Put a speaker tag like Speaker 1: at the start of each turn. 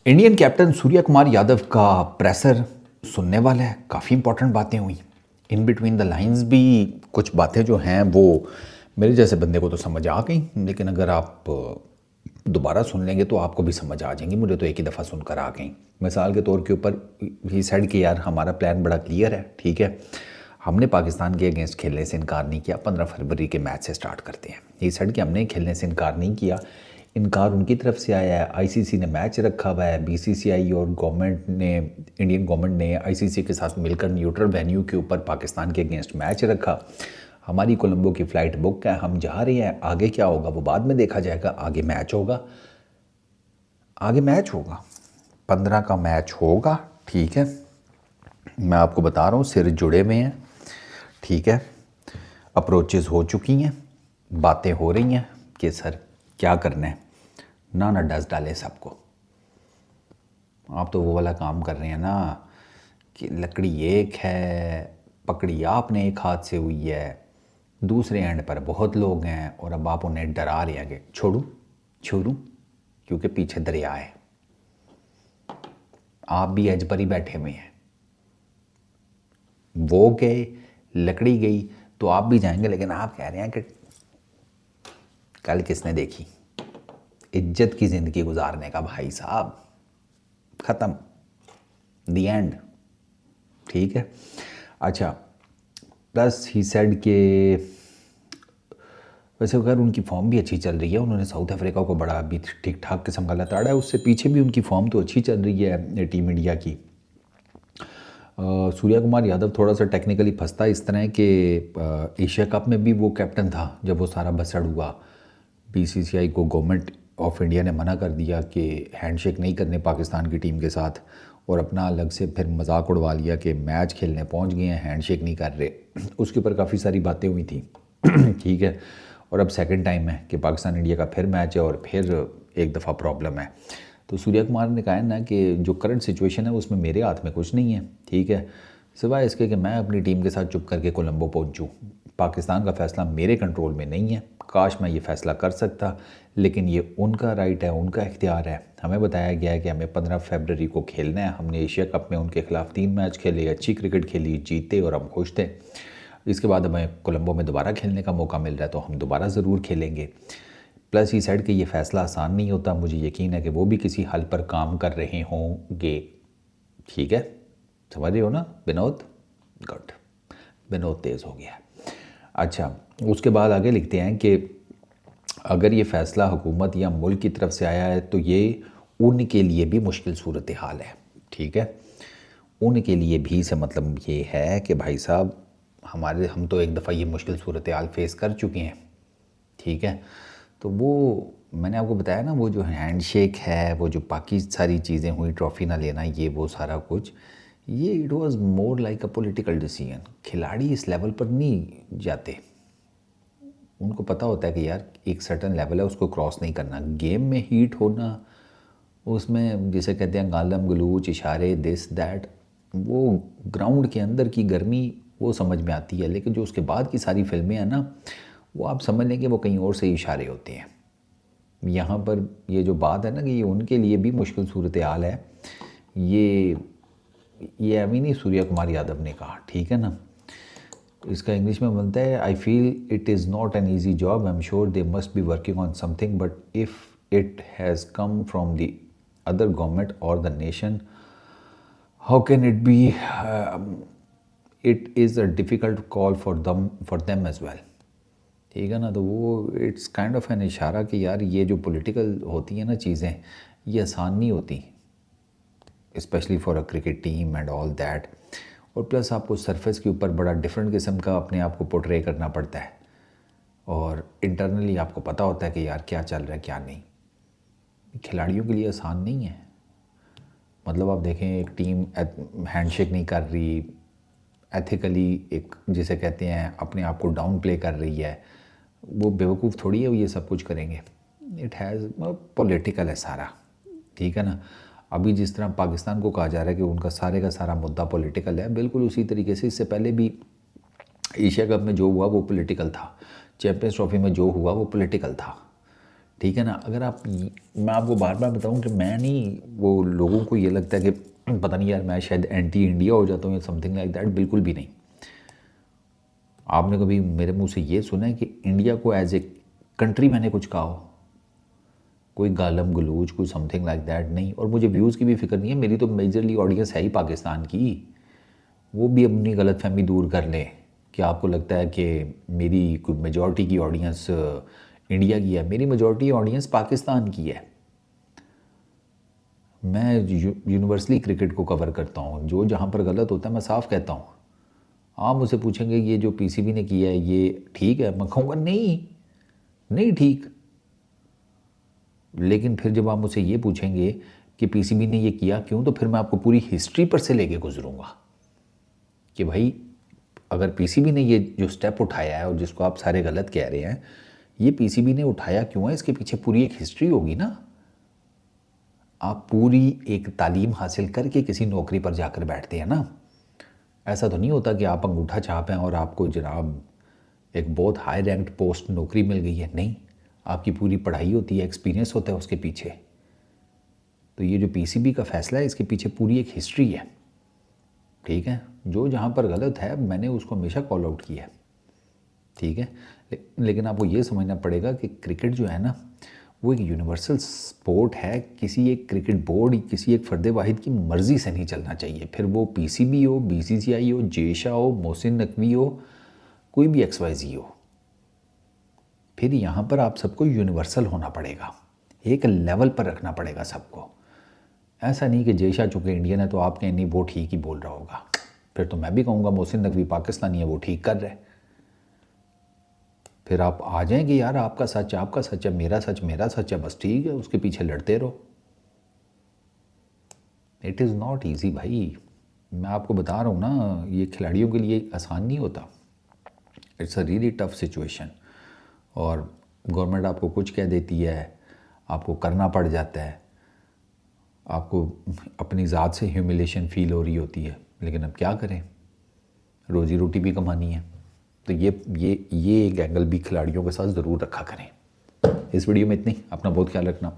Speaker 1: Indian captain Surya Kumar Yadav का pressure सुनने वाला है। काफ़ी इंपॉर्टेंट बातें हुई। इन बिटवीन द लाइंस भी कुछ बातें जो हैं वो मेरे जैसे बंदे को तो समझ आ गई, लेकिन अगर आप दोबारा सुन लेंगे तो आपको भी समझ आ जाएंगी। मुझे तो एक ही दफ़ा सुनकर आ गई। मिसाल के तौर के ऊपर ही साइड कि यार हमारा प्लान बड़ा क्लियर है, ठीक है, हमने पाकिस्तान के अगेंस्ट खेलने से इनकार नहीं किया। 15 फरवरी के मैच से स्टार्ट करते हैं। ये साइड कि हमने खेलने से इनकार नहीं किया, इनकार उनकी तरफ से आया है। आईसीसी ने मैच रखा हुआ है, बीसीसीआई और गवर्नमेंट ने, इंडियन गवर्नमेंट ने आईसीसी के साथ मिलकर न्यूट्रल वेन्यू के ऊपर पाकिस्तान के अगेंस्ट मैच रखा। हमारी कोलंबो की फ़्लाइट बुक है, हम जा रहे हैं। आगे क्या होगा वो बाद में देखा जाएगा। आगे मैच होगा, आगे मैच होगा, 15 का मैच होगा, ठीक है। मैं आपको बता रहा हूँ, सिर जुड़े हुए हैं, ठीक है। अप्रोचेस हो चुकी हैं, बातें हो रही हैं कि सर क्या करना है। ना डस डाले सबको। आप तो वो वाला काम कर रहे हैं ना कि लकड़ी एक है, पकड़ी आपने एक हाथ से हुई है, दूसरे एंड पर बहुत लोग हैं और अब आप उन्हें डरा रहे हैं कि छोड़ूं छोड़ूं, क्योंकि पीछे दरिया है। आप भी एज पर ही बैठे हुए हैं। वो गए, लकड़ी गई तो आप भी जाएंगे, लेकिन आप कह रहे हैं कि कल किसने देखी इज्जत की ज़िंदगी गुजारने का। भाई साहब ख़त्म, दी एंड, ठीक है। अच्छा, प्लस ही सेड के वैसे अगर उनकी फॉर्म भी अच्छी चल रही है, उन्होंने साउथ अफ्रीका को बड़ा अभी ठीक ठाक किस्म का लताड़ा है। उससे पीछे भी उनकी फॉर्म तो अच्छी चल रही है टीम इंडिया की। सूर्या कुमार यादव थोड़ा सा टेक्निकली फंसता इस तरह कि एशिया कप में भी वो कैप्टन था जब वो सारा बसड़ हुआ। बीसीसीआई को गवर्नमेंट ऑफ इंडिया ने मना कर दिया कि हैंडशेक नहीं करने पाकिस्तान की टीम के साथ, और अपना अलग से फिर मजाक उड़वा लिया कि मैच खेलने पहुंच गए हैं, हैंडशेक नहीं कर रहे। उसके ऊपर काफ़ी सारी बातें हुई थी ठीक है। और अब सेकंड टाइम है कि पाकिस्तान इंडिया का फिर मैच है और फिर एक दफ़ा प्रॉब्लम है। तो सूर्या कुमार ने कहा है ना कि जो करंट सिचुएशन है उसमें मेरे हाथ में कुछ नहीं है, ठीक है, सिवाय इसके कि मैं अपनी टीम के साथ चुप करके कोलंबो पहुंचूं। पाकिस्तान का फ़ैसला मेरे कंट्रोल में नहीं है। काश मैं ये फ़ैसला कर सकता, लेकिन ये उनका राइट है, उनका इख्तियार है। हमें बताया गया है कि हमें 15 फरवरी को खेलना है। हमने एशिया कप में उनके खिलाफ 3 मैच खेले, अच्छी क्रिकेट खेली, जीते और हम खुश थे। इसके बाद हमें कोलंबो में दोबारा खेलने का मौका मिल रहा है तो हम दोबारा ज़रूर खेलेंगे। प्लस ही साइड कि ये फ़ैसला आसान नहीं होता, मुझे यकीन है कि वो भी किसी हल पर काम कर रहे होंगे, ठीक है। समझ रहे हो ना विनोद? गुड, विनोद तेज़ हो गया। अच्छा, उसके बाद आगे लिखते हैं कि अगर ये फ़ैसला हुकूमत या मुल्क की तरफ से आया है तो ये उनके लिए भी मुश्किल सूरत हाल है, ठीक है। उनके लिए भी से मतलब ये है कि भाई साहब हम तो एक दफ़ा ये मुश्किल सूरत हाल फेस कर चुके हैं, ठीक है। तो वो मैंने आपको बताया ना, वो जो हैंडशेक है, वो जो बाकी सारी चीज़ें हुई, ट्रॉफ़ी ना लेना, ये वो सारा कुछ, ये it was more like a political decision. खिलाड़ी इस लेवल पर नहीं जाते। उनको पता होता है कि यार एक सर्टन लेवल है, उसको क्रॉस नहीं करना। गेम में हीट होना, उसमें जिसे कहते हैं गालम गलूच, इशारे, दिस दैट, वो ग्राउंड के अंदर की गर्मी वो समझ में आती है, लेकिन जो उसके बाद की सारी फिल्में हैं ना, वो आप समझ लें कि वो कहीं और से इशारे होते हैं। यहाँ पर ये जो बात है ना कि ये उनके लिए भी मुश्किल सूरत हाल है, ये अमीनी सूर्या कुमार यादव ने कहा, ठीक है ना। इसका इंग्लिश में बनता है, I feel it is not an easy job, I am sure they must be working on something, but if it has come from the other government और the nation, how can it be, it is a difficult call for them as well, ठीक है ना। तो वो it's kind of N इशारा कि यार ये जो पॉलिटिकल होती है ना चीज़ें, ये आसान नहीं होती, specially for a cricket team and all that. और प्लस आपको सरफेस के ऊपर बड़ा डिफरेंट किस्म का अपने आप को पोर्ट्रे करना पड़ता है, और इंटरनली आपको पता होता है कि यार क्या चल रहा है क्या नहीं। खिलाड़ियों के लिए आसान नहीं है। मतलब आप देखें, एक टीम हैंडशेक नहीं कर रही, एथिकली एक जिसे कहते हैं अपने आप को डाउन प्ले कर रही है, वो बेवकूफ़ थोड़ी है वो ये सब कुछ करेंगे। इट हैज़ पॉलिटिकल है सारा, ठीक है ना। अभी जिस तरह पाकिस्तान को कहा जा रहा है कि उनका सारे का सारा मुद्दा पॉलिटिकल है, बिल्कुल उसी तरीके से इससे पहले भी एशिया कप में जो हुआ वो पॉलिटिकल था, चैम्पियंस ट्रॉफी में जो हुआ वो पॉलिटिकल था, ठीक है ना। अगर आप मैं आपको बार बार बताऊं कि मैं नहीं, वो लोगों को ये लगता है कि पता नहीं यार मैं शायद एंटी इंडिया हो जाता हूँ या समथिंग लाइक दैट, बिल्कुल भी नहीं। आपने कभी मेरे मुंह से ये सुना है कि इंडिया को एज ए कंट्री मैंने कुछ कहा हो? कोई गालम गलूच कोई समथिंग लाइक दैट नहीं। और मुझे व्यूज़ की भी फिक्र नहीं है, मेरी तो मेजरली ऑडियंस है ही पाकिस्तान की। वो भी अपनी गलतफहमी दूर कर लें कि आपको लगता है कि मेरी कोई मेजॉरिटी की ऑडियंस इंडिया की है। मेरी मेजॉरिटी ऑडियंस पाकिस्तान की है। मैं यूनिवर्सली क्रिकेट को कवर करता हूँ, जो जहाँ पर गलत होता है मैं साफ कहता हूँ। आप मुझसे पूछेंगे ये जो पीसीबी ने किया है ये ठीक है, मैं कहूँगा नहीं, नहीं ठीक। लेकिन फिर जब आप मुझसे ये पूछेंगे कि पीसीबी ने ये किया क्यों, तो फिर मैं आपको पूरी हिस्ट्री पर से लेके गुजरूंगा कि भाई अगर पीसीबी ने ये जो स्टेप उठाया है और जिसको आप सारे गलत कह रहे हैं, ये पीसीबी ने उठाया क्यों है, इसके पीछे पूरी एक हिस्ट्री होगी ना। आप पूरी एक तालीम हासिल करके किसी नौकरी पर जाकर बैठते हैं ना। ऐसा तो नहीं होता कि आप अंगूठा छाप हैं और आपको जनाब एक बहुत हाई रैंक्ड पोस्ट नौकरी मिल गई है। नहीं, आपकी पूरी पढ़ाई होती है, एक्सपीरियंस होता है उसके पीछे। तो ये जो पीसीबी का फ़ैसला है इसके पीछे पूरी एक हिस्ट्री है। ठीक है, जो जहाँ पर गलत है मैंने उसको हमेशा कॉल आउट किया है। ठीक है, लेकिन आपको ये समझना पड़ेगा कि क्रिकेट जो है ना वो एक यूनिवर्सल स्पोर्ट है। किसी एक क्रिकेट बोर्ड, किसी एक फ़र्द वाहिद की मर्ज़ी से नहीं चलना चाहिए। फिर वो पीसीबी हो, बीसीसीआई हो, जेशा हो, मोहसिन नकवी हो, कोई भी XYZ हो। फिर यहाँ पर आप सबको यूनिवर्सल होना पड़ेगा, एक लेवल पर रखना पड़ेगा सबको। ऐसा नहीं कि जेशा चूँकि इंडियन है तो आप कहें नहीं वो ठीक ही बोल रहा होगा, फिर तो मैं भी कहूँगा मोहसिन नकवी पाकिस्तानी है वो ठीक कर रहे। फिर आप आ जाएंगे यार आपका सच है, मेरा सच है, बस ठीक है, उसके पीछे लड़ते रहो। इट इज़ नॉट ईजी भाई, मैं आपको बता रहा हूँ ना, ये खिलाड़ियों के लिए आसान नहीं होता। It's a really tough situation. और गवर्नमेंट आपको कुछ कह देती है, आपको करना पड़ जाता है, आपको अपनी ज़ात से ह्यूमिलेशन फील हो रही होती है, लेकिन अब क्या करें, रोज़ी रोटी भी कमानी है। तो ये एक एंगल भी खिलाड़ियों के साथ ज़रूर रखा करें। इस वीडियो में इतनी, अपना बहुत ख्याल रखना।